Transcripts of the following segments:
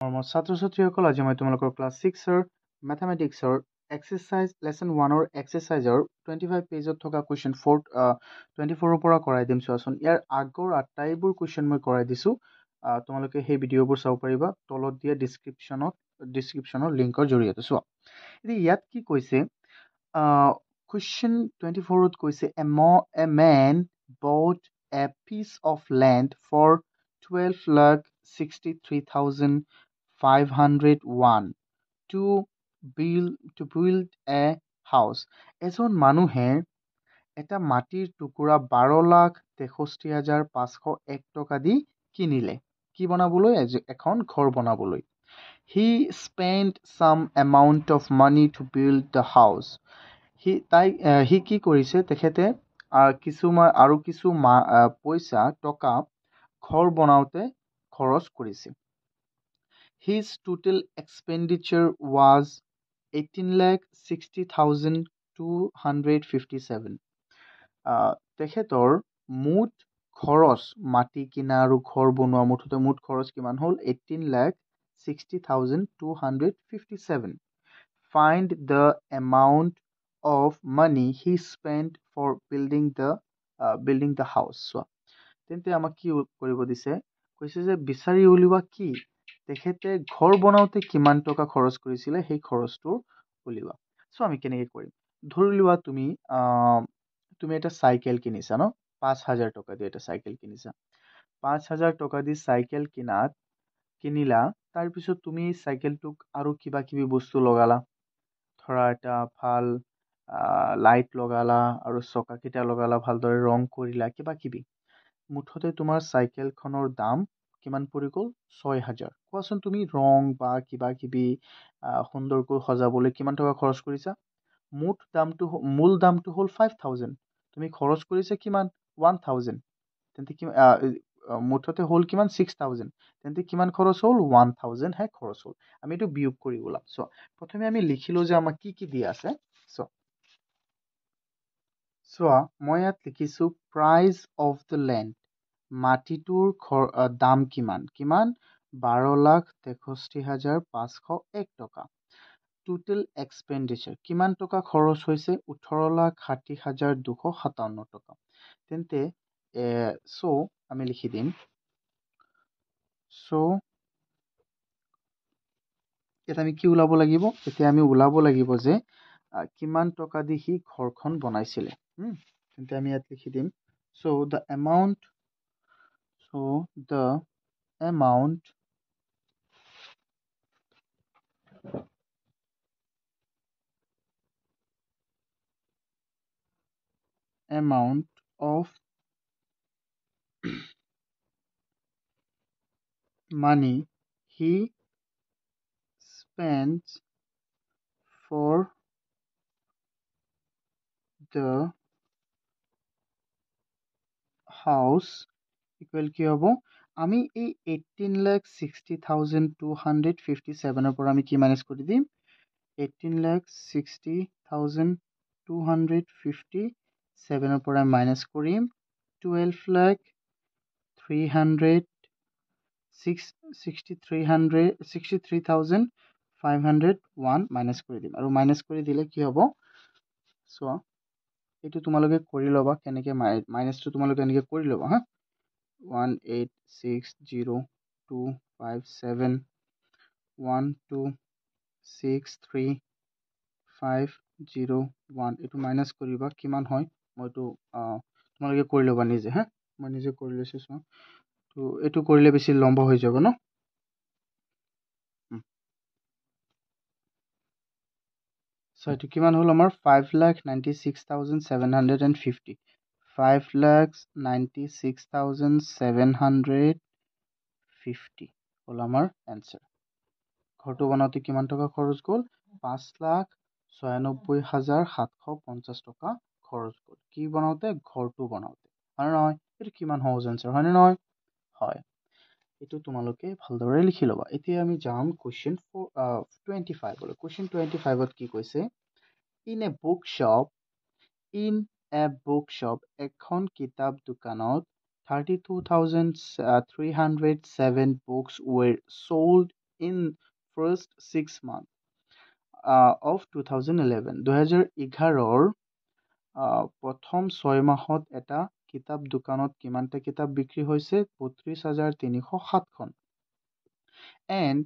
মৰমৰ ছাত্ৰ-ছাত্ৰীসকল, আজি মই তোমালোকৰ ক্লাছ 6ৰ মেথামেটিক্সৰ এক্সাৰচাইজ লেচন 1ৰ এক্সাৰচাইজৰ 25 পেজত থকা কুৱেশ্যন 24ৰ পৰা কৰাই দিম। চোৱাচোন, ইয়াৰ আগৰ আটাইবোৰ কুৱেশ্যন মই কৰাই দিছোঁ। তোমালোকে সেই ভিডিঅ'বোৰ চাব পাৰিবা তলত দিয়া ডিছক্ৰিপশ্যনৰ লিংকৰ জৰিয়তে। চোৱা, এতিয়া ইয়াত কি কৈছে, কুৱেশ্যন 24ত কৈছে এ man bought a piece of land for 12,63,501 to build a house. এজন মানুহে এটা মাটিৰ টুকুৰা 12,63,501 টকা দি কিনিলে। কি বনাবলৈ? এখন ঘৰ বনাবলৈ। He spent some amount of money to build the house. সি কি কৰিছে? তেখেতে কিছু টকা ঘৰ বনাওঁতে খৰচ কৰিছে। His total expenditure was 18,60,257. তেখেতৰ মুঠ খৰচ, মাটি কিনা আৰু ঘৰ বনোৱা মুঠতে মুঠ খৰচ কিমান হ'ল? 18,60,257. Find the amount of money he spent for building the house. চোৱা, তেন্তে আমাক কি কৰিব দিছে? কৈছে যে বিচাৰি উলিওৱা কি তেখেতে ঘৰ বনাওঁতে কিমান টকা খৰচ কৰিছিলে, সেই খৰচটো উলিওৱা। চ' আমি কেনেকৈ কৰিম? ধৰি লোৱা তুমি এটা চাইকেল কিনিছা ন, 5,000 টকা দি এটা চাইকেল কিনিছা। 5,000 টকা দি চাইকেল কিনিলা, তাৰপিছত তুমি চাইকেলটোক আৰু কিবা কিবি বস্তু লগালা। ধৰা এটা ভাল লাইট লগালা আৰু চকাকেইটা লগালা, ভালদৰে ৰং কৰিলা, কিবা কিবি। মুঠতে তোমাৰ চাইকেলখনৰ দাম কিমান পৰি গ'ল? 6,000। কোৱাচোন, তুমি ৰং বা কিবা কিবি সুন্দৰকৈ সজাবলৈ কিমান টকা খৰচ কৰিছা? মূল দামটো হ'ল 5,000। তুমি খৰচ কৰিছা কিমান? 1,000। তেন্তে মুঠতে হ'ল কিমান? 6,000। তেন্তে কিমান খৰচ হ'ল? 1,000 হে খৰচ হ'ল। আমি এইটো বিয়োগ কৰি ওলাম। চ' প্ৰথমে আমি লিখিলো যে আমাক কি কি দিয়া আছে। চোৱা, মই ইয়াত লিখিছো প্ৰাইজ অফ দ্য লেণ্ড। মাটিটোৰ দাম কিমান? 12,63,501 টকা। টোটেল এক্সপেণ্ডিচাৰ কিমান টকা খৰচ হৈছে? 18,60,257 টকা। তেন্তে আমি লিখি দিম। ইয়াত আমি কি ওলাব লাগিব? এতিয়া আমি ওলাব লাগিব যে কিমান টকা দি সি ঘৰখন বনাইছিলে। তেন্তে আমি ইয়াত লিখি দিম the amount of money he spends for the house equal কি হ'ব? আমি এই 18,60,257 পৰা আমি কি মাইনাছ কৰি দিম? 18,60,257 পৰা মাইনাছ কৰিম 63,501 মাইনাছ কৰি দিম। আৰু মাইনাছ কৰি দিলে কি হ'ব? চোৱা, এইটো তোমালোকে কৰি ল'বা, কেনেকৈ মাইনাছটো তোমালোকে এনেকৈ কৰি ল'বা হা। 18602571263,501 এইটো মাইনাছ কৰিবা, কিমান হয় মইতো তোমালোকে কৰি ল'বা নিজে হা। মই নিজে কৰি লৈছোঁ। চোৱা, তো এইটো কৰিলে বেছি লম্বা হৈ যাব ন। এইটো কিমান হ'ল আমাৰ? 5,96,750। 5,96,750 হ'ল আমাৰ এনচাৰ। ঘৰটো বনাওঁতে কিমান টকা খৰচ গ'ল? 5,96,750 টকা খৰচ গ'ল। কি বনাওঁতে? ঘৰটো বনাওঁতে। হয়নে নহয়? এইটো কিমান সহজ এনচাৰ, হয়নে নহয়? হয়, এইটো তোমালোকে ভালদৰে লিখি ল'বা। এতিয়া আমি যাম কুৱেশ্যন 25লৈ। কুৱেশ্যন 25ত কি কৈছে? ইন এ বুকশ্বপ এখন কিতাপ দোকানত 32,307 books were sold in first 6 months of 2011. 2011 প্ৰথম 6 মাহত এটা কিতাপ দোকানত কিমানটা কিতাপ বিক্ৰী হৈছে 32,307খন and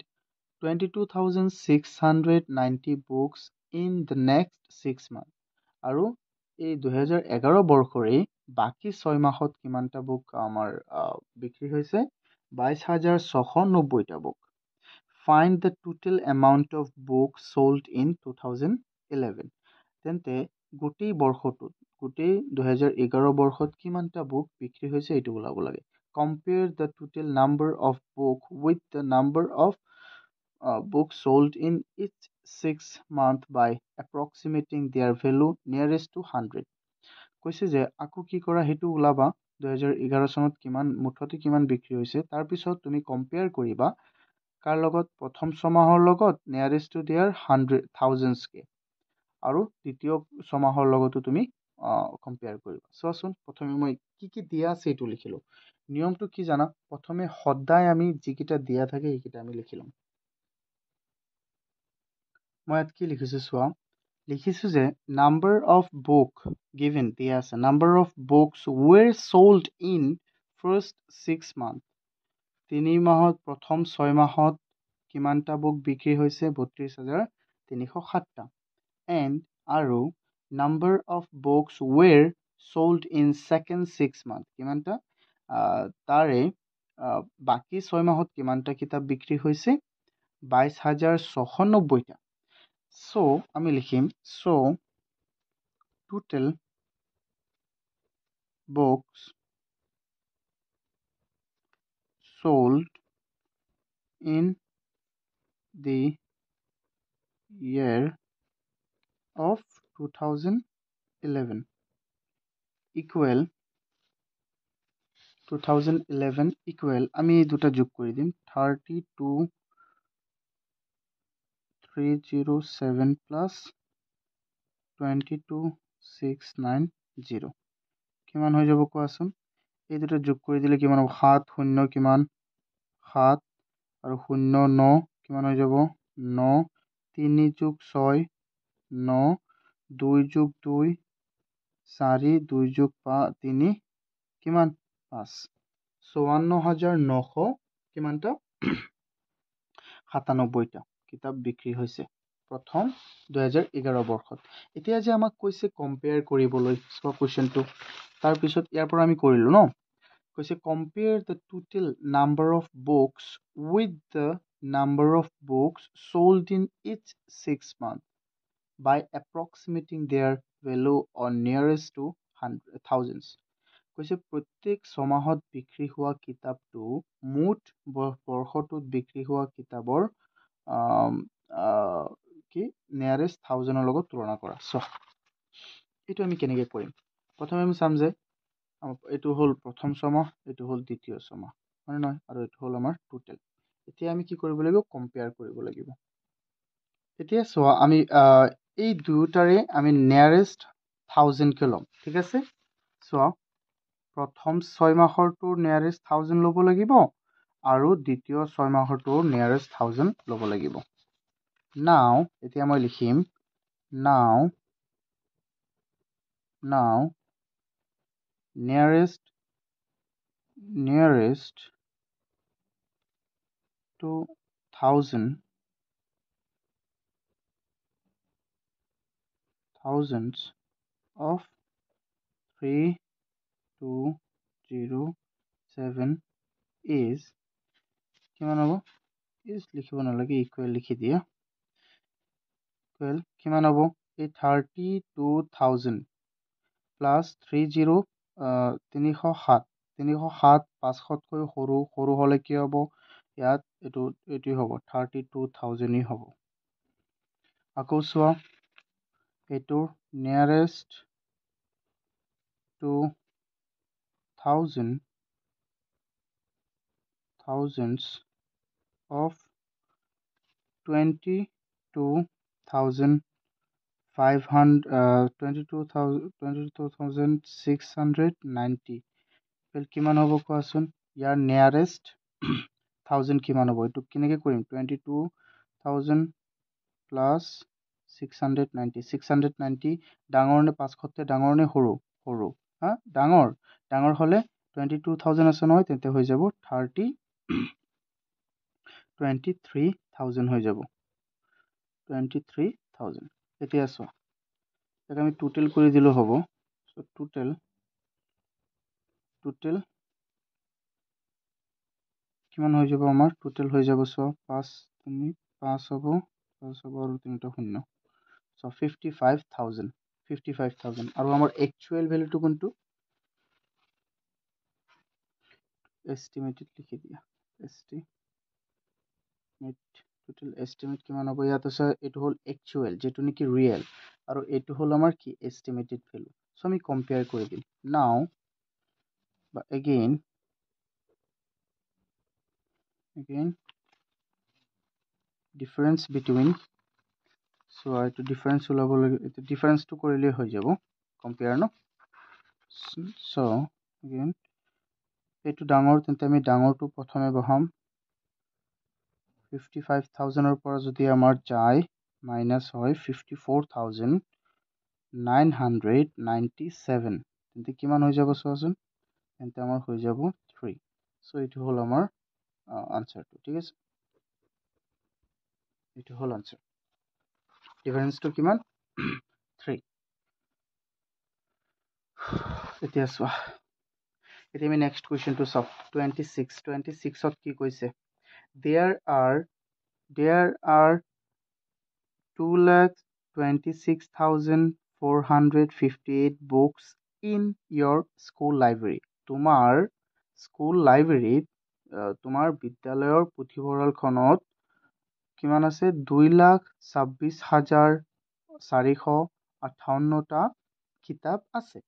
22,690 books in the next 6 months. আৰু এই 2011 বৰ্ষৰে বাকী 6 মাহত কিমানটা বুক আমাৰ বিক্ৰী হৈছে 22,690টা book. Find the total amount of books sold in 2011. তেন্তে গোটেই বৰ্ষটোত গোটেই 2011 বৰ্ষত কিমানটা বুক বিক্ৰী হৈছে এইটো ওলাব লাগে. Compare the total number of book with the number of books sold in each 6 month by approximating their value nearest to 100. কৈছে যে আকৌ কি কৰা সেইটো ওলাবা 2011 চনত কিমান মুঠতে কিমান বিক্ৰী হৈছে তাৰপিছত তুমি কম্পেয়াৰ কৰিবা কাৰ লগত প্ৰথম 6 মাহৰ লগত নিয়াৰেষ্ট টু দেয়াৰ 100,000কে আৰু দ্বিতীয় 6 মাহৰ লগতো তুমি কম্পেয়াৰ কৰিবা. চোৱাচোন প্ৰথমে মই কি দিয়া আছে এইটো লিখিলোঁ. নিয়মটো কি জানা প্ৰথমে সদায় আমি যিকেইটা দিয়া থাকে সেইকেইটা আমি লিখি ল'ম. মই ইয়াত কি লিখিছোঁ চোৱা লিখিছোঁ যে নাম্বাৰ অফ বুক গিভেন দিয়া আছে number of books were sold in first 6 month 3 মাহত প্ৰথম 6 মাহত কিমানটা বুক বিক্ৰী হৈছে 32,307টা এণ্ড আৰু number of books were sold in second 6 month কিমানটা তাৰে বাকী 6 মাহত কিমানটা কিতাপ বিক্ৰী হৈছে 22,690টা. So আমি লিখিম so total books sold in the year of 2011 equal 2011 equal আমি দুটা যোগ কৰি দিম 32,307 plus 22,690 কিমান হৈ যাব কোৱাচোন এই দুটা যোগ কৰি দিলে কিমান হ'ব 7 0 কিমান 7 আৰু 0 9 কিমান হৈ যাব 9 3 যোগ 6 9 2 যোগ 2 4 2 যোগ 3 কিমান 5 54,900 কিমানটা 97টা কিতাপ বিক্ৰী হৈছে প্ৰথম 2011 বৰ্ষত. এতিয়া যে আমাক কৈছে কম্পেয়াৰ কৰিবলৈ চোৱা কুৱেশ্যনটো তাৰপিছত ইয়াৰ পৰা আমি কৰিলোঁ ন কৈছে compare the total number of books with the number of books sold in each 6 months by approximating their value or nearest to thousands. কৈছে প্ৰত্যেক 6 মাহত বিক্ৰী হোৱা কিতাপটো মুঠ বৰ্ষটোত বিক্ৰী হোৱা কিতাপৰ কি নিয়াৰেষ্ট 1000ৰ লগত তুলনা কৰা. এইটো আমি কেনেকৈ কৰিম প্ৰথমে আমি চাম যে এইটো হ'ল প্ৰথম 6 মাহ এইটো হ'ল দ্বিতীয় 6 মাহ হয় নহয় আৰু এইটো হ'ল আমাৰ টোটেল. এতিয়া আমি কি কৰিব লাগিব কম্পেয়াৰ কৰিব লাগিব. এতিয়া চোৱা আমি এই দুটাৰে আমি নিয়াৰেষ্ট 1000কে ল'ম ঠিক আছে. চোৱা প্ৰথম 6 মাহৰটোৰ নিয়াৰেষ্ট 1000 ল'ব লাগিব আৰু দ্বিতীয় 6 মাহৰটোৰ নিয়াৰেষ্ট 1000 ল'ব লাগিব. নাও এতিয়া মই লিখিম নাও nearest to 1000 thousands of 3207 is কিমান হ'ব is লিখিব নালাগে ইকুৱেল লিখি দিয়া ইকুৱেল কিমান হ'ব এই 32,000 প্লাছ 30 307 500তকৈ সৰু হ'লে কি হ'ব ইয়াত এইটো হ'ব 32,000 হ'ব. আকৌ চোৱা এইটোৰ নিয়াৰেষ্ট টু thousands of 22,690 কিমান হ'ব কোৱাচোন ইয়াৰ নিয়াৰেষ্ট থাউজেণ্ড কিমান হ'ব এইটো কেনেকৈ কৰিম 22,000 প্লাছ 690 ডাঙৰ নে 500 ডাঙৰ নে সৰু সৰু হা ডাঙৰ হ'লে 22,000 আছে নহয় তেন্তে হৈ যাব 23,000 হৈ যাব 23,000 এতিয়া চোৱা ইয়াক আমি টোটেল কৰি দিলেও হ'ব চ' টোটেল কিমান হৈ যাব আমাৰ টোটেল হৈ যাব চোৱা 5 হ'ব আৰু 3টা শূন্য চ' 55,000 আৰু আমাৰ একচুৱেল ভেলুটো কোনটো এষ্টিমেটেড লিখি দিয়া টোটেল এষ্টিমেট কিমান হ'ব ইয়াত আছে এইটো হ'ল একচুৱেল যেটো নেকি ৰিয়েল আৰু এইটো হ'ল আমাৰ কি এষ্টিমেটেড ভেলু চ' আমি কম্পেয়াৰ কৰি দিম নাও বা again difference between so এইটো difference ওলাব লাগে এইটো differenceটো কৰিলে হৈ যাব compare ন so again এইটো ডাঙৰ তেন্তে আমি ডাঙৰটো প্ৰথমে বহাম 55,000 ৰ পৰা যদি আমাৰ যায় মাইনাস হয় 54,997 তেন্তে কিমান হৈ যাব চোৱাচোন তেন্তে আমাৰ হৈ যাব 3 so এইটো হ'ল আমাৰ আনসাৰটো ঠিক আছে এইটো হ'ল আনসাৰ ডিফাৰেন্সটো কিমান 3 এতিয়া চোৱা এতিয়া আমি নেক্সট কুৱেশ্যনটো চাওঁ 26ত কি কৈছে there are 2,26,458 books in your school library তোমাৰ স্কুল লাইব্ৰেৰীত তোমাৰ বিদ্যালয়ৰ পুথিভঁৰালখনত কিমান আছে 2,26,458টা কিতাপ আছে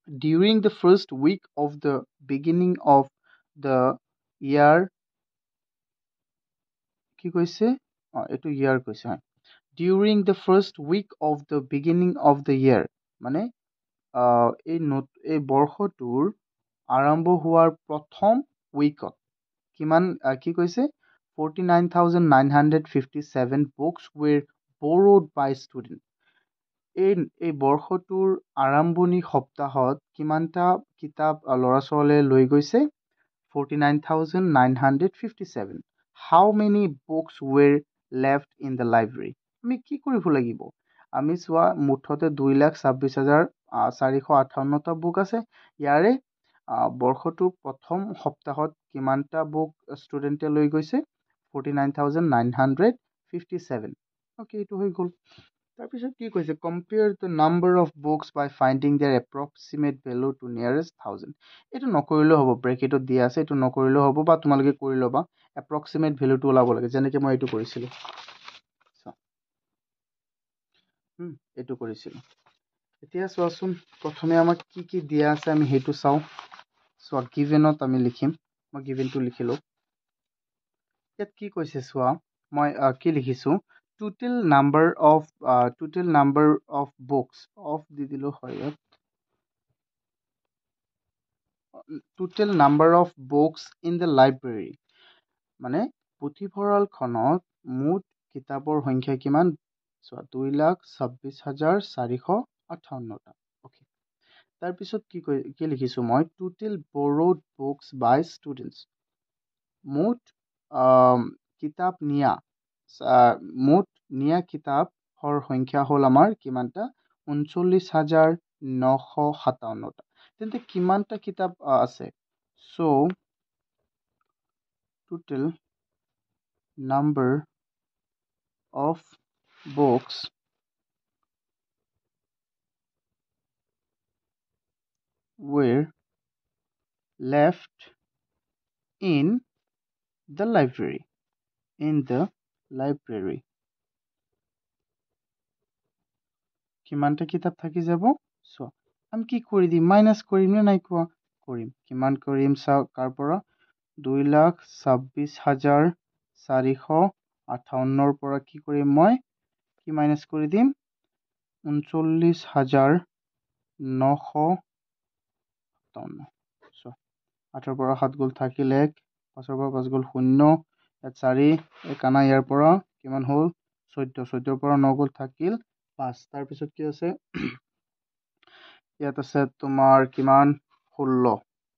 during the first week of the beginning of the year কি কৈছে এইটো ইয়াৰ কৈছে হয় during the first week of the beginning of the year মানে এই বৰ্ষটোৰ আৰম্ভ হোৱাৰ প্ৰথম উইকত কিমান কি কৈছে 49,957 books were borrowed by students এই বৰ্ষটোৰ আৰম্ভণি সপ্তাহত কিমানটা কিতাপ ল'ৰা ছোৱালীয়ে লৈ গৈছে 49,957 how many books were left in the library আমি কি কৰিব লাগিব আমি চোৱা মুঠতে 2,26,458টা বুক আছে ইয়াৰে বৰ্ষটোৰ প্ৰথম সপ্তাহত কিমানটা বুক ষ্টুডেণ্টে লৈ গৈছে 49,957 ওকে এইটো হৈ গ'ল তাৰপিছত কি কৈছে compare the number of books by finding their approximate value to nearest thousand এইটো নকৰিলেও হ'ব ব্ৰেকেটত দিয়া আছে এইটো নকৰিলেও হ'ব বা তোমালোকে কৰি ল'বা approximate ভ্যালুটো ওলাব লাগে যেনেকৈ মই এইটো কৰিছিলোঁ এইটো কৰিছিলোঁ এতিয়া চোৱাচোন প্ৰথমে আমাক কি কি দিয়া আছে আমি সেইটো চাওঁ চোৱা গিভেনত আমি লিখিম মই গিভেনটো লিখিলোঁ ইয়াত কি কৈছে চোৱা মই কি লিখিছোঁ total number of books of দি দিলোঁ হয় ইয়াত total number of books in the library মানে পুথিভঁৰালখনত মুঠ কিতাপৰ সংখ্যা কিমান চোৱা 2,26,458টা ওকে তাৰপিছত কি লিখিছোঁ মই total borrowed books by students মুঠ কিতাপ নিয়া কিতাপৰ সংখ্যা হ'ল আমাৰ কিমানটা 39,957টা তেন্তে কিমানটা কিতাপ আছে so total number of books were left in the library কিমানটা কিতাপ থাকি যাব চোৱা আমি কি কৰি দিম মাইনাস কৰিম নে নাই কোৱা কৰিম কিমান কৰিম চাও কাৰ পৰা 2,26,458ৰ পৰা কি কৰিম মই কি মাইনাস কৰি দিম 39,957 8ৰ পৰা 7 গ'ল থাকিল 1 5ৰ পৰা 5 গ'ল 0, ইয়াত 4 কানা ইয়াৰ পৰা কিমান হ'ল 14, 14ৰ পৰা 9 গ'ল থাকিল 5, তাৰপিছত কি আছে ইয়াত আছে তোমাৰ কিমান 16,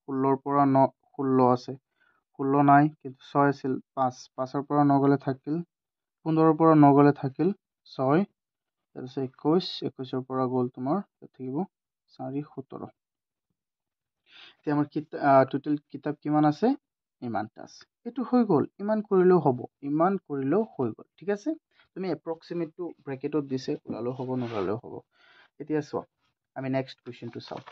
16ৰ পৰা 9 16 আছে 16 নাই কিন্তু 6 আছিল 5, 5ৰ পৰা 9 গ'লে থাকিল 15ৰ পৰা 9 গ'লে থাকিল 6, ইয়াত আছে 21, 21ৰ পৰা গ'ল তোমাৰ থাকিব 4 17, এতিয়া আমাৰ টোটেল কিতাপ কিমান আছে ইমানটা আছে, এইটো হৈ গ'ল, ইমান কৰিলেও হ'ব, ইমান কৰিলেও হৈ গ'ল, ঠিক আছে তুমি এপ্ৰক্সিমেটটো ব্ৰেকেটত দিছে ওলালেও হ'ব নোলালেও হ'ব। এতিয়া চোৱা আমি নেক্সট কুৱেশ্যনটো চাওঁ।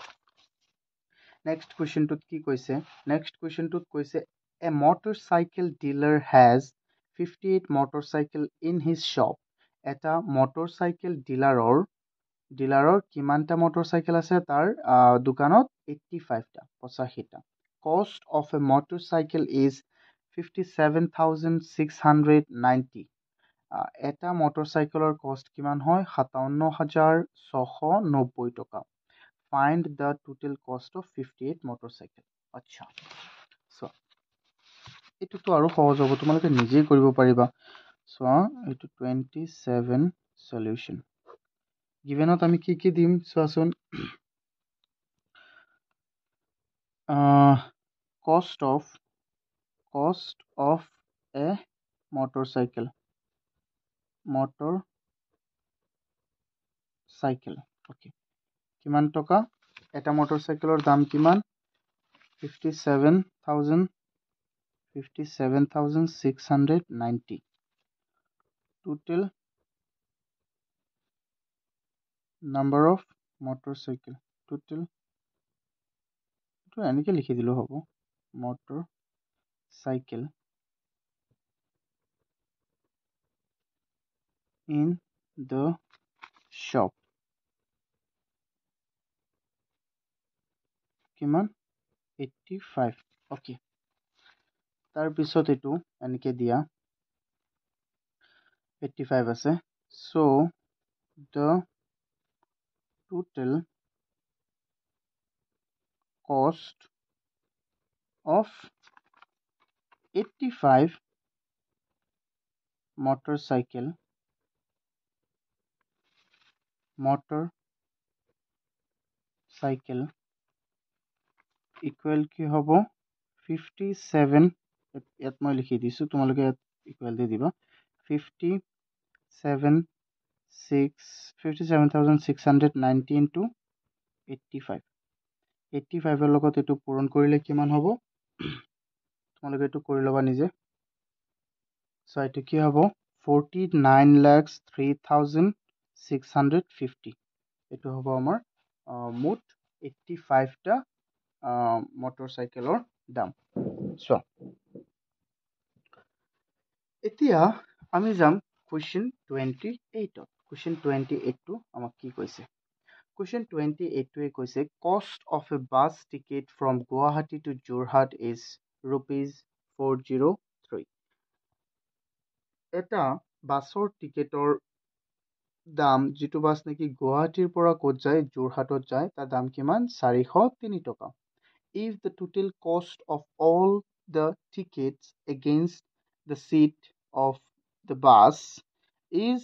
নেক্সট কুৱেশ্যনটোত কি কৈছে, নেক্সট কুৱেশ্যনটোত কৈছে a motorcycle dealer has 58 motorcycle in his shop, এটা মটৰচাইকেল ডিলাৰৰ কিমানটা মটৰচাইকেল আছে তাৰ দোকানত 85টা 85টা, cost of a motorcycle is 57,690, এটা মটৰচাইকেলৰ কষ্ট কিমান হয় 57,690 টকা। Find the total cost of 58 motorcycle. আচ্ছা চোৱা এইটোতো আৰু সহজ হ'ব, তোমালোকে নিজেই কৰিব পাৰিবা। চোৱা এইটো 27 সলিউশন গিভেনত আমি কি কি দিম চোৱাচোন। cost of a motorcycle okay কিমান টকা, এটা মটৰচাইকেলৰ দাম কিমান 57,690, total number of motorcycle, total এনেকে লিখি দিলেও হ'ব motorcycle in the shop কিমান 85, okay তাৰপিছত এইটো এনেকে দিয়া 85 আছে, so the total cost of 85 motorcycle equal কি হ'ব 57, ইয়াত মই লিখি দিছো তোমালোকে ইয়াত ইকুৱেল দি দিবা 57,690 into 85, 85ৰ লগত এইটো পূৰণ কৰিলে কিমান হ'ব তোমালোকে এইটো কৰি ল'বা নিজে। সো এইটো কি হ'ব 49,03,650, এইটো হ'ব আমাৰ মুঠ 85টা মটৰচাইকেলৰ দাম। চোৱা এতিয়া আমি যাম কুৱেশ্যন 28ত। কুৱেশ্যন 28টো আমাক কি কৈছে, কুৱেশ্যন 28টোৱে কৈছে cost of a bus ticket from Guwahati to Jorhat is ₹403, এটা বাছৰ টিকেটৰ দাম যিটো বাছ নেকি গুৱাহাটীৰ পৰা ক'ত যায় যোৰহাটত যায় তাৰ দাম কিমান 403 টকা। If the total cost of all the tickets against the seat of the bus is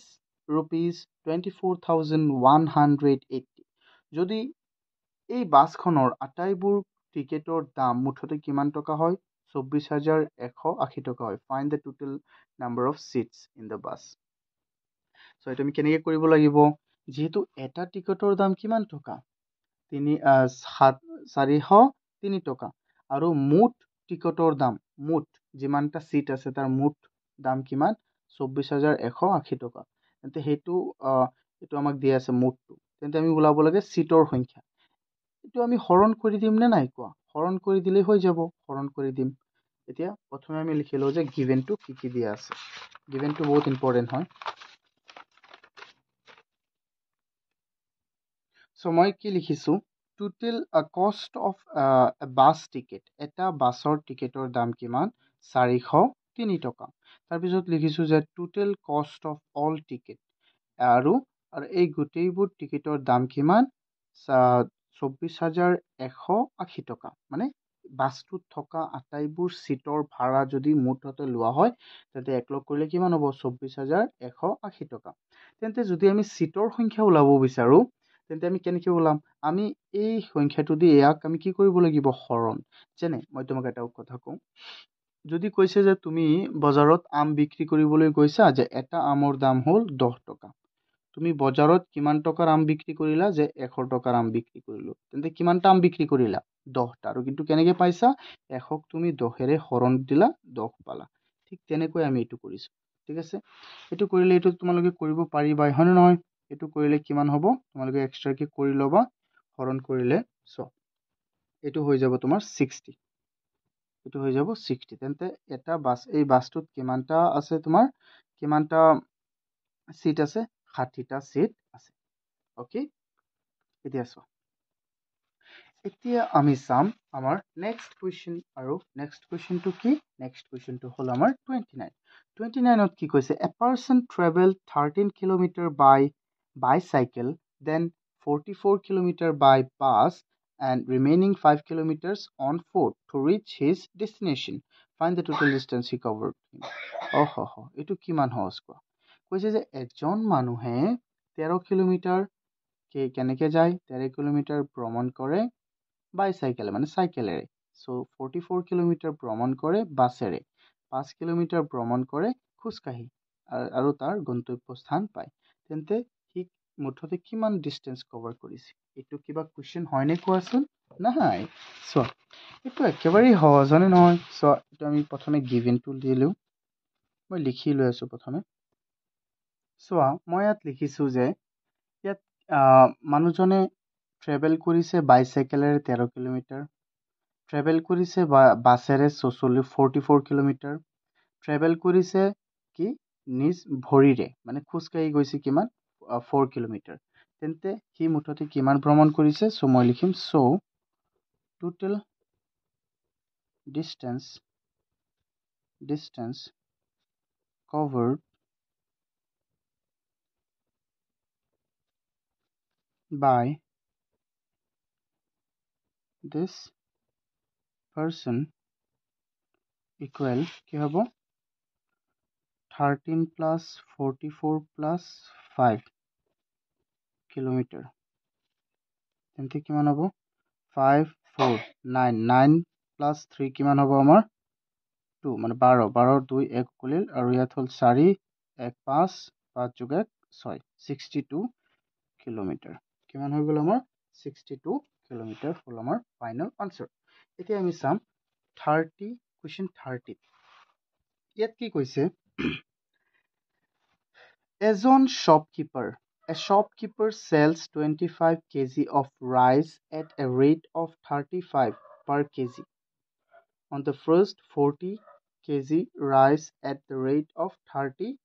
₹24,180, যদি এই বাছখনৰ আটাইবোৰ টিকেটৰ দাম মুঠতে কিমান টকা হয় 24,180 টকা হয়। Find the total number of seats in the bus. So এইটো আমি কেনেকৈ কৰিব লাগিব, যিহেতু এটা টিকেটৰ দাম কিমান টকা 403 টকা আৰু মুঠ টিকটৰ দাম মুঠ যিমানটা সিট আছে তাৰ মুঠ দাম কিমান 24,180 টকা, তেন্তে সেইটো এইটো আমাক দিয়া আছে মুঠটো, তেন্তে আমি ওলাব লাগে সিটৰ সংখ্যা, এইটো আমি হৰণ কৰি দিম নে নাই কোৱা, হৰণ কৰি দিলেই হৈ যাব, হৰণ কৰি দিম। এতিয়া প্ৰথমে আমি লিখি লওঁ যে গিভেনটো কি কি দিয়া আছে, গিভেনটো বহুত ইম্পৰ্টেণ্ট হয়। সো মই কি লিখিছো total cost of bus ticket, এটা বাছৰ টিকেটৰ দাম কিমান 403 টকা। তাৰপিছত লিখিছো যে total cost of all ticket, আৰু এই গোটেইবোৰ টিকেটৰ দাম কিমান 24,180 টকা, মানে বাছটোত থকা আটাইবোৰ চিটৰ ভাড়া যদি মুঠতে লোৱা হয় তেন্তে একলগ কৰিলে কিমান হ'ব 24,180 টকা তেন্তে যদি আমি চিটৰ সংখ্যা ওলাব বিচাৰোঁ তেন্তে আমি কেনেকৈ ওলাম আমি এই সংখ্যাটো দি ইয়াক আমি কি কৰিব লাগিব হৰণ যেনে মই তোমাক এটা কথা কওঁ যদি কৈছে যে তুমি বজাৰত আম বিক্ৰী কৰিবলৈ গৈছা যে এটা আমৰ দাম হ'ল 10 টকা তুমি বজাৰত কিমান টকাৰ আম বিক্ৰী কৰিলা যে 100 টকাৰ আম বিক্ৰী কৰিলো তেন্তে কিমানটা আম বিক্ৰী কৰিলা 10টা আৰু কিন্তু কেনেকৈ পাইছা 100ক তুমি 10ৰে হৰণ দিলা 10 পালা ঠিক তেনেকৈ আমি এইটো কৰিছো ঠিক আছে এইটো কৰিলে এইটো তোমালোকে কৰিব পাৰিবা হয়নে নহয় এইটো কৰিলে কিমান হ'ব তোমালোকে এক্সট্ৰাকে কৰি ল'বা হৰণ কৰিলে এইটো হৈ যাব তোমাৰ 60 এইটো হৈ যাব 60 তেন্তে এটা বাছ এই বাছটোত কিমানটা আছে তোমাৰ কিমানটা সিট আছে 60টা সিট আছে ওকে এতিয়া চোৱা এতিয়া আমি চাম আমাৰ নেক্সট কুৱেশ্যন আৰু নেক্সট কুৱেশ্যনটো কি নেক্সট কুৱেশ্যনটো হ'ল আমাৰ 29ত কি কৈছে a person travel 13 kilometre by bicycle then 44 kilometer by bus and remaining 5 kilometers on foot to reach his destination find the total distance he covered এইটো কিমান সহজ কোৱা কৈছে যে এজন মানুহে 13 কিলোমিটাৰ কেনেকৈ যায় 13 কিলোমিটাৰ ভ্ৰমণ কৰে বাইচাইকেল মানে চাইকেলেৰে চ' 44 কিলোমিটাৰ ভ্ৰমণ কৰে বাছেৰে 5 কিলোমিটাৰ ভ্ৰমণ কৰে খোজকাঢ়ি আৰু তাৰ গন্তব্য স্থান পায় তেন্তে সি মুঠতে কিমান ডিষ্টেঞ্চ কভাৰ কৰিছে এইটো কিবা কুৱেশ্যন হয়নে কোৱাচোন নহয় চোৱা এইটো একেবাৰেই সহজ হয়নে নহয় চোৱা এইটো আমি প্ৰথমে গিভেনটো দিলোঁ মই লিখি লৈ আছোঁ প্ৰথমে চোৱা মই ইয়াত লিখিছোঁ যে ইয়াত মানুহজনে ট্ৰেভেল কৰিছে বাইচাইকেলেৰে 13 কিলোমিটাৰ ট্ৰেভেল কৰিছে বাছেৰে 44 কিলোমিটাৰ ট্ৰেভেল কৰিছে কি নিজ ভৰিৰে মানে খোজকাঢ়ি গৈছে কিমান 4 কিলোমিটাৰ তেন্তে সি মুঠতে কিমান ভ্ৰমণ কৰিছে চ' মই লিখিম so' total distance covered by this person equal কি হ'ব 13 plus 44 plus 5 কিলোমিটাৰ তেন্তে কিমান হ'ব 5 4 9 9 plus 3 কিমান হ'ব আমাৰ 2 মানে 12 12 2 1 কৰিল আৰু ইয়াত হ'ল 4 1 5 5 যোগ 1 6 62 কিলোমিটাৰ কিমান হৈ গ'ল আমাৰ 62 কিলোমিটাৰ হ'ল আমাৰ ফাইনেল আনসাৰ এতিয়া আমি চাম 30 কুৱেশ্যন 30 ইয়াত কি কৈছে এজন shopkeeper A shopkeeper sells 25 kg of rice at a rate of 35 per kg. On the first 40 kg rice at the rate of 30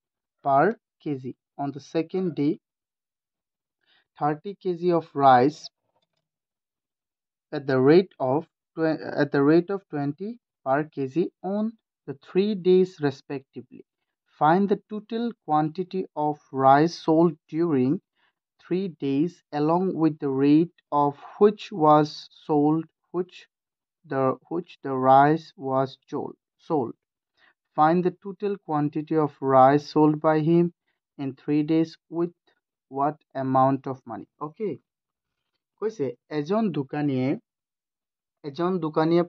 per kg. On the second day, 30 kg of rice at the rate of 20 per kg on the 3 days respectively. Find the total quantity of rice sold during 3 days along with the rate of which the rice was sold. Find the total quantity of rice sold by him in 3 days with what amount of money. Okay. কৈছে এজন দোকানীয়ে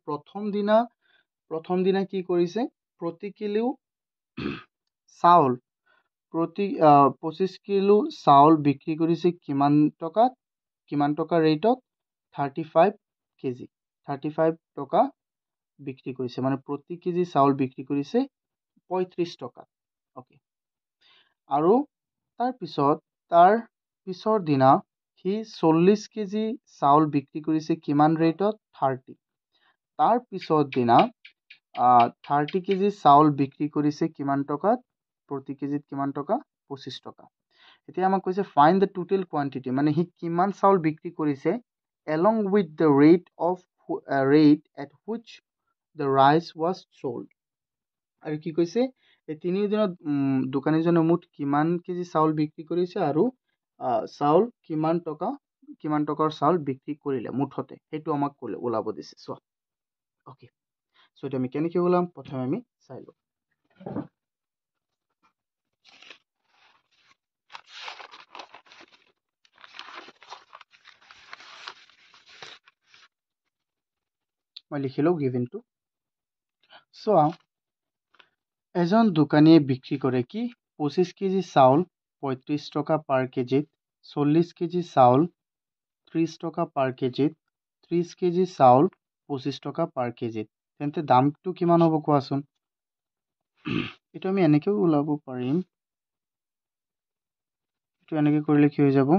প্ৰথম দিনা কি কৰিছে প্ৰতি kilo চাউল 25 kilo চাউল বিক্ৰী কৰিছে কিমান টকা ৰেটত 35 কেজি 35 টকা বিক্ৰী কৰিছে মানে প্ৰতি কেজি চাউল বিক্ৰী কৰিছে 35 টকা ওকে আৰু তাৰ পিছৰ দিনা সি 40 কেজি চাউল বিক্ৰী কৰিছে কিমান ৰেটত 30 তাৰ পিছৰ দিনা 30 কেজি চাউল বিক্ৰী কৰিছে কিমান টকাত প্ৰতি কেজিত কিমান টকা 25 টকা এতিয়া আমাক কৈছে ফাইন্ড দ্য টোটেল কোৱান্টিটি মানে সি কিমান চাউল বিক্ৰী কৰিছে along with the rate at which the rice was sold আৰু কি কৈছে এই তিনি দিনত দোকানীজনে মুঠ কিমান কেজি চাউল বিক্ৰী কৰিছে আৰু চাউল কিমান টকাৰ চাউল বিক্ৰী কৰিলে মুঠতে সেইটো আমাক ওলাব দিছে চোৱা ওকে, সো এটা আমি কেনেকৈ ওলাম প্ৰথমে আমি চাই লওঁ। মই লিখিলোঁ গিভেন টু। চোৱা, এজন দোকানীয়ে বিক্ৰী কৰে কি 25 কেজি চাউল 35 টকা পাৰ কেজিত, 40 কেজি চাউল 30 টকা পাৰ কেজিত, 30 কেজি চাউল 25 টকা পাৰ কেজিত। তেন্তে দামটো কিমান হ'ব কোৱাচোন? এইটো আমি এনেকৈও ওলাব পাৰিম। এইটো এনেকৈ কৰিলে কি হৈ যাব?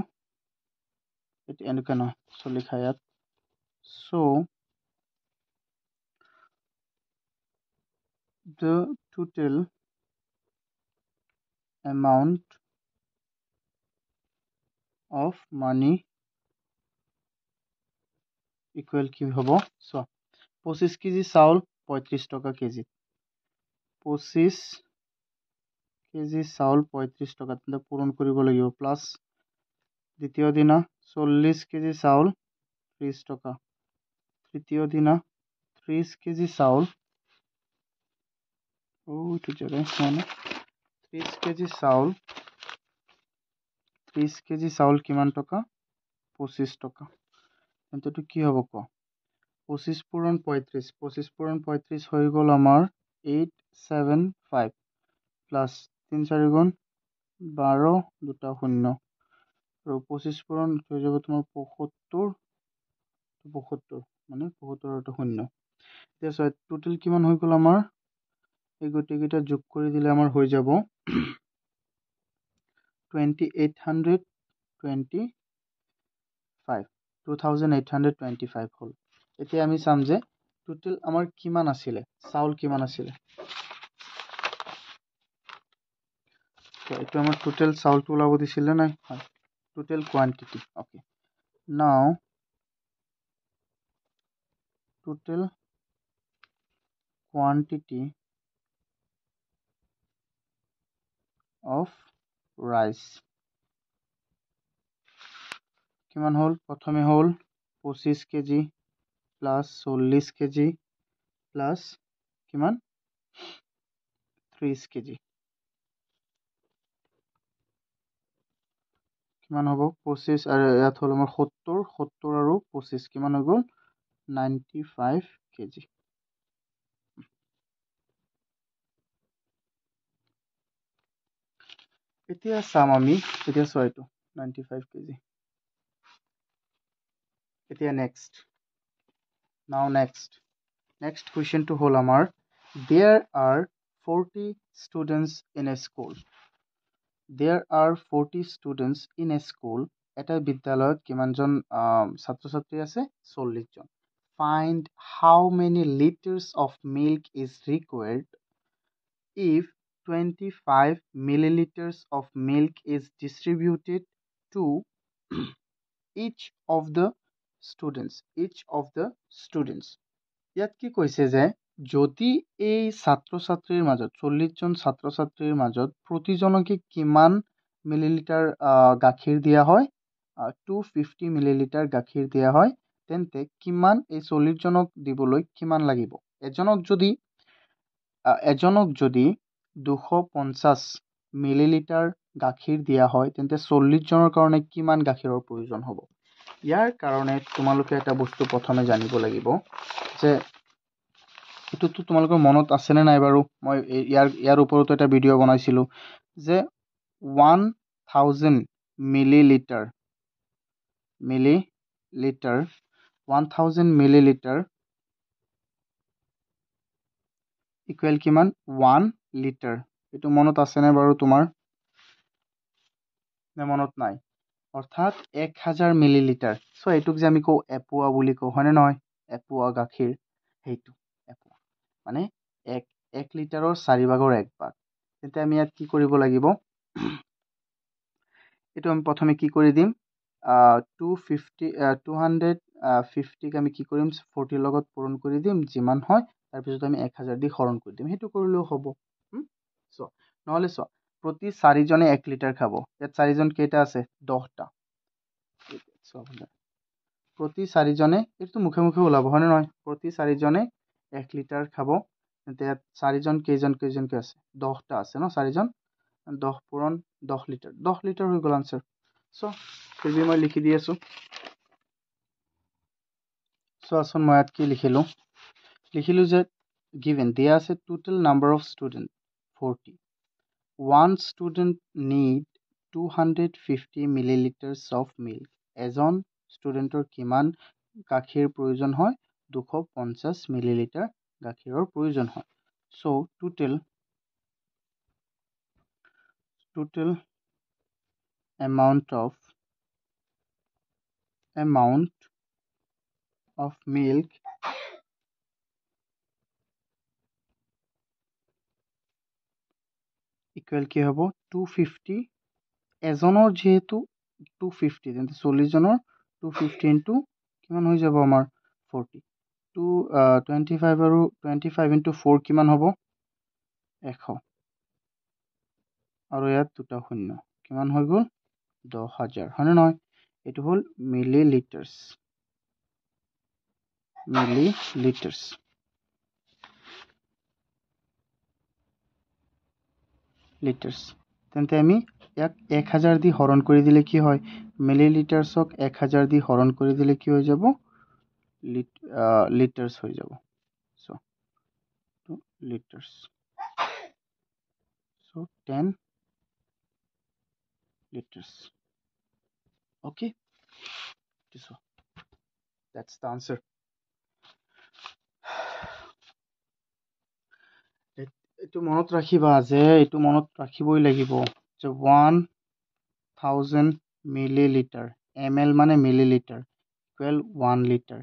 এইটো এনেকুৱা নহয়, চলি খাই ইয়াত। চ' the total amount of money equal কি হ'ব? চোৱা, 25 কেজি চাউল 35 টকা কেজি, 25 কেজি চাউল 35 টকা, তেন্তে পূৰণ কৰিব লাগিব, প্লাছ দ্বিতীয় দিনা 40 কেজি চাউল 30 টকা, তৃতীয় দিনা 30 কেজি চাউল 30 কেজি চাউল 30 কেজি চাউল কিমান টকা? 25 টকা। তেন্তে এইটো কি হ'ব কোৱা? 25 পূৰণ 35, 25 পূৰণ 35 হৈ গ'ল আমাৰ 875 প্লাছ 3 4 গুণ 12, 2 শূন্য, আৰু 25 পূৰণ হৈ যাব তোমাৰ 75, 75 মানে 75 আৰু 2 শূন্য। এতিয়া চোৱা, টোটেল কিমান হৈ গ'ল আমাৰ? এই গোটেইকেইটা যোগ কৰি দিলে আমাৰ হৈ যাব 2825 হ'ল। এতিয়া আমি চাম যে টোটেল আমাৰ কিমান আছিলে, চাউল কিমান আছিলে। এইটো আমাৰ টোটেল চাউলটো ওলাব দিছিলে নাই? হয়, টোটেল কোৱান্টিটি। অ'কে, নাও টোটেল কোৱান্টিটি অফ ৰাইচ কিমান হ'ল? প্ৰথমে হ'ল 25 কেজি প্লাছ 40 কেজি প্লাছ কিমান 30 কেজি, কিমান হ'ব? 25 আৰু ইয়াত হ'ল আমাৰ 70 আৰু 25 কিমান হৈ গ'ল? 95 কেজি। এতিয়া চাম আমি, এতিয়া চোৱা এইটো 95 কেজি। এতিয়া নেক্সট কুৱেশ্যনটো হ'ল আমাৰ there are 40 students in a school. There are 40 students in a school. এটা বিদ্যালয়ত কিমানজন ছাত্ৰ ছাত্ৰী আছে? 40 জন। Find how many liters of milk is required if 25 milliliters of milk is distributed to each of the students. ইয়াত কি কৈছে যে যদি এই ছাত্ৰ ছাত্ৰীৰ মাজত 40 জন ছাত্ৰ ছাত্ৰীৰ মাজত প্ৰতিজনকে কিমান মিলিলিটাৰ গাখীৰ দিয়া হয়? 250 মিলিলিটাৰ গাখীৰ দিয়া হয়, তেন্তে কিমান এই 40 জনক দিবলৈ কিমান লাগিব? এজনক যদি 250 মিলিলিটাৰ গাখীৰ দিয়া হয়, তেন্তে 40 জনৰ কাৰণে কিমান গাখীৰৰ প্ৰয়োজন হ'ব? ইয়াৰ কাৰণে তোমালোকে এটা বস্তু প্ৰথমে জানিব লাগিব যে এইটোতো তোমালোকৰ মনত আছেনে নাই বাৰু? মই ইয়াৰ ওপৰতো এটা ভিডিঅ' বনাইছিলোঁ যে 1000 মিলিলিটাৰ 1000 মিলিলিটাৰ ইকুৱেল কিমান? 1 লিটাৰ। এইটো মনত আছেনে বাৰু তোমাৰ? নে মনত নাই? অৰ্থাৎ 1000 মিলিলিটাৰ। চ' এইটোক যে আমি কওঁ এপোৱা বুলি কওঁ, হয়নে নহয়? এপোৱা গাখীৰ, সেইটো এপোৱা মানে 1 লিটাৰৰ 4/1 ভাগ। তেন্তে আমি ইয়াত কি কৰিব লাগিব? এইটো আমি প্ৰথমে কি কৰি দিম? 250ক আমি কি কৰিম? 40 লগত পূৰণ কৰি দিম, যিমান হয় তাৰপিছত আমি 1000 দি হৰণ কৰি দিম। সেইটো কৰিলেও হ'ব। চোৱা, নহ'লে চোৱা, প্ৰতি 4 জনে 1 লিটাৰ খাব। ইয়াত 4 জন কেইটা আছে? 10টা। প্ৰতি 4 জনে, এইটো মুখে মুখে ওলাব, হয়নে নহয়? প্ৰতি 4 জনে 1 লিটাৰ খাব তেন্তে ইয়াত 4জন কেইজনকৈ আছে 10টা আছে ন 4জন 10 পূৰণ 10 লিটাৰ 10 লিটাৰ হৈ গ'ল আনচাৰ চ' ফিৰবি মই লিখি দি আছোঁ চোৱাচোন মই ইয়াত কি লিখিলোঁ যে given দিয়া আছে total number of student 40 one student need 250 milliliters of milk এজন ষ্টুডেণ্টৰ কিমান গাখীৰ প্ৰয়োজন হয় 250 মিলিলিটাৰ গাখীৰৰ প্ৰয়োজন হয় so total amount of milk equal কি হ'ব 250 এজনৰ যেহেতু 250 তেন্তে 40 জনৰ 250 into কিমান হৈ যাব আমাৰ 40 25 আৰু 25 into 4 কিমান হ'ব 100 আৰু ইয়াত দুটা শূন্য কিমান হৈ গ'ল 10,000 হয়নে নহয় এইটো হ'ল মিলিলিটাৰ্ছ লিটাৰ্ছ তেন্তে আমি ইয়াক 1000 দি হৰণ কৰি দিলে কি হয় মিলিলিটাৰ্ছক 1000 দি হৰণ কৰি দিলে কি হৈ যাব লিটাৰ্ছ হৈ যাব so litres so 10 liters okay so that's the answer এইটো মনত ৰাখিবা যে এইটো মনত ৰাখিবই লাগিব যে 1000 মিলিলিটাৰ ml মানে মিলিলিটাৰ ইকুৱেল 1 লিটাৰ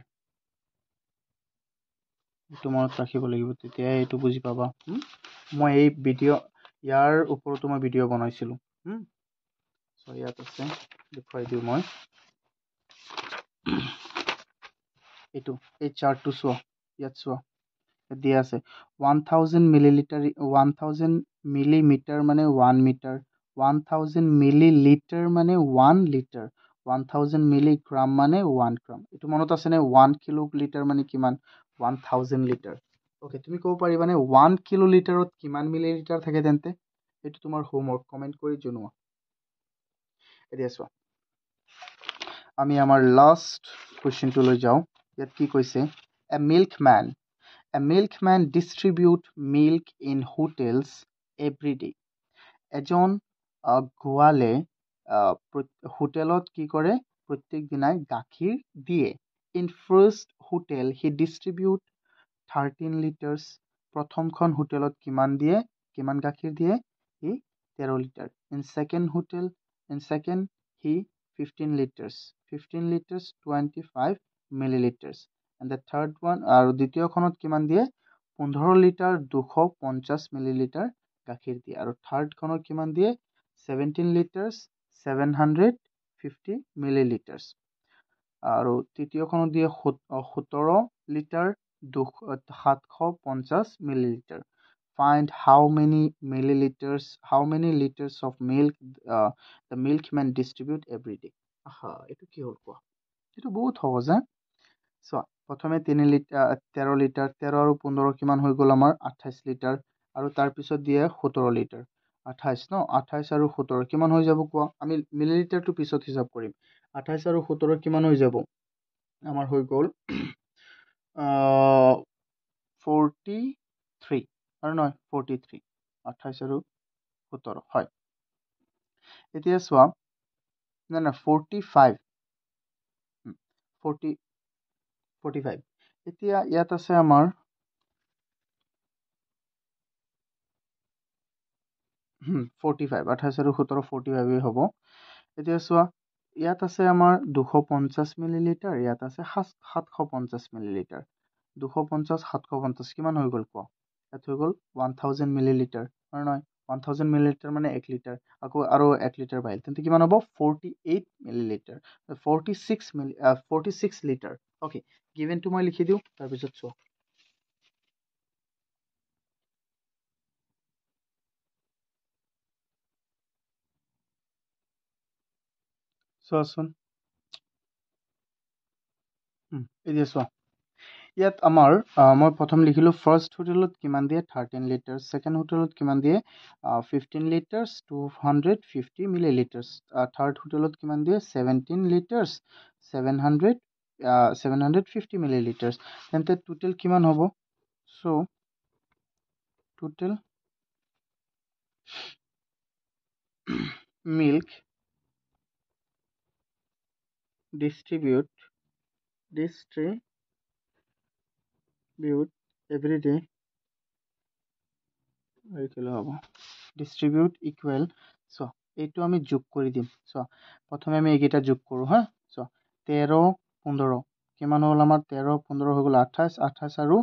এইটো মনত ৰাখিব লাগিব তেতিয়া এইটো বুজি পাবা মই এই ভিডিঅ' ইয়াৰ ওপৰতো মই ভিডিঅ' বনাইছিলোঁ so ইয়াত আছে দেখুৱাই দিওঁ মই এইটো এই চাৰ্টটো চোৱা ইয়াত চোৱা দিয়া আছে 1000 মিলিলিটাৰ 1000 মিলিমিটাৰ মানে 1 মিটাৰ 1000 মিলিলিটাৰ মানে 1 লিটাৰ 1000 মিলিগ্ৰাম মানে 1 গ্ৰাম এইটো মনত আছে নে 1 কিলোলিটাৰ মানে কিমান 1000 লিটাৰ ওকে তুমি ক'ব পাৰিবানে 1 কিলোলিটাৰত কিমান মিলিলিটাৰ থাকে তেন্তে এইটো তোমাৰ হোমৱৰ্ক কমেণ্ট কৰি জনোৱা এতিয়া চোৱা আমি আমাৰ লাষ্ট কুৱেশ্যনটোলৈ যাওঁ ইয়াত কি কৈছে A milkman distribute milk in hotels every day. এজন গোৱালে হোটেলত কি কৰে প্ৰত্যেক দিনাই গাখীৰ দিয়ে in first hotel he distribute 13 liters প্ৰথমখন হোটেলত কিমান গাখীৰ দিয়ে he 13 litre in second he 15 liters 25 milliliters and the third one আৰু দ্বিতীয়খনত কিমান দিয়ে 15 লিটাৰ 250 মিলিলিটাৰ গাখীৰ দিয়ে আৰু থাৰ্ডখনত কিমান দিয়ে 17 লিটাৰ 750 মিলিলিটাৰ আৰু তৃতীয়খনত দিয়ে 17 litre 750 millilitre find how many liters of milk the milkman distribute every day এইটো কি হ'ল কোৱা এইটো বহুত সহজ চোৱা প্ৰথমে 13 লিটাৰ 13 আৰু 15 কিমান হৈ গ'ল আমাৰ 28 লিটাৰ আৰু তাৰপিছত দিয়ে 17 লিটাৰ 28 ন 28 আৰু 17 কিমান হৈ যাব কোৱা আমি মিলিলিটাৰটো পিছত হিচাপ কৰিম 28 আৰু 17 কিমান হৈ যাব আমাৰ হৈ গ'ল 43 আৰু নহয় 43 28 আৰু 17 হয় এতিয়া চোৱা না 45 এতিয়া ইয়াত আছে আমাৰ 45 28 আৰু 17 45 হ'ব এতিয়া চোৱা ইয়াত আছে আমাৰ 250 মিলিলিটাৰ ইয়াত আছে 750 মিলিলিটাৰ 250 750 কিমান হৈ গ'ল কোৱা ইয়াত হৈ গ'ল 1000 মিলিলিটাৰ আৰু নহয় 1000 মিলিলিটাৰ মানে 1 লিটাৰ আকৌ আৰু 1 লিটাৰ বাঢ়িল তেন্তে কিমান হ'ব 48 মিলিলিটাৰ 46 লিটাৰ ওকে গিভেনটো মই লিখি দিওঁ তাৰপিছত চোৱা চোৱাচোন এতিয়া চোৱা ইয়াত আমাৰ মই প্ৰথম লিখিলোঁ ফাৰ্ষ্ট হোটেলত কিমান দিয়ে 13 লিটাৰ, ছেকেণ্ড হোটেলত কিমান দিয়ে 15 লিটাৰ্ছ 250 মিলি লিটাৰ্ছ, থাৰ্ড হোটেলত কিমান দিয়ে 17 লিটাৰ্ছ 750 মিলি লিটাৰ্ছ। তেন্তে টোটেল কিমান হ'ব? So' total milk distribute every day হ'ব ডিষ্ট্ৰিবিউট ইকুৱেল। চ' এইটো আমি যোগ কৰি দিম। চ' প্ৰথমে আমি এইকেইটা যোগ কৰোঁ হা। চ' 13 15 কিমান হ'ল আমাৰ 13 15 হৈ গ'ল 28, 28 আৰু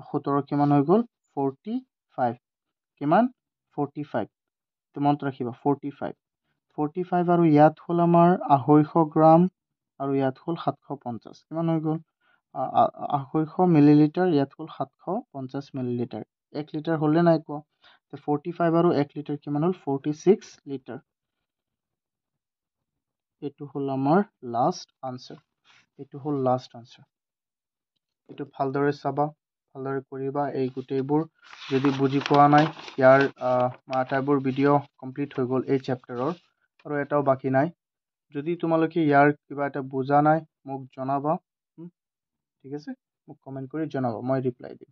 17 কিমান হৈ গ'ল 45, কিমান 45, তো মনত ৰাখিবা 45 আৰু ইয়াত হ'ল আমাৰ 250 গ্ৰাম আৰু ইয়াত হ'ল 750, কিমান হৈ গ'ল 250 মিলিলিটাৰ, ইয়াত হ'ল 750 মিলিলিটাৰ, 1 লিটাৰ হ'লে নাই কোৱা। 45 আৰু 1 লিটাৰ কিমান হ'ল 46 লিটাৰ। এইটো হ'ল আমাৰ লাষ্ট আনচাৰ। এইটো হ'ল লাষ্ট আনচাৰ। এইটো ভালদৰে চাবা, ভালদৰে কৰিবা। এই গোটেইবোৰ যদি বুজি পোৱা নাই, ইয়াৰ আটাইবোৰ ভিডিঅ' কমপ্লিট হৈ গ'ল এই চেপ্টাৰৰ, আৰু এটাও বাকী নাই। যদি তোমালোকে ইয়াৰ কিবা এটা বুজা নাই মোক জনাবা, ঠিক আছে, মোক কমেণ্ট কৰি জনাবা, মই ৰিপ্লাই দিম।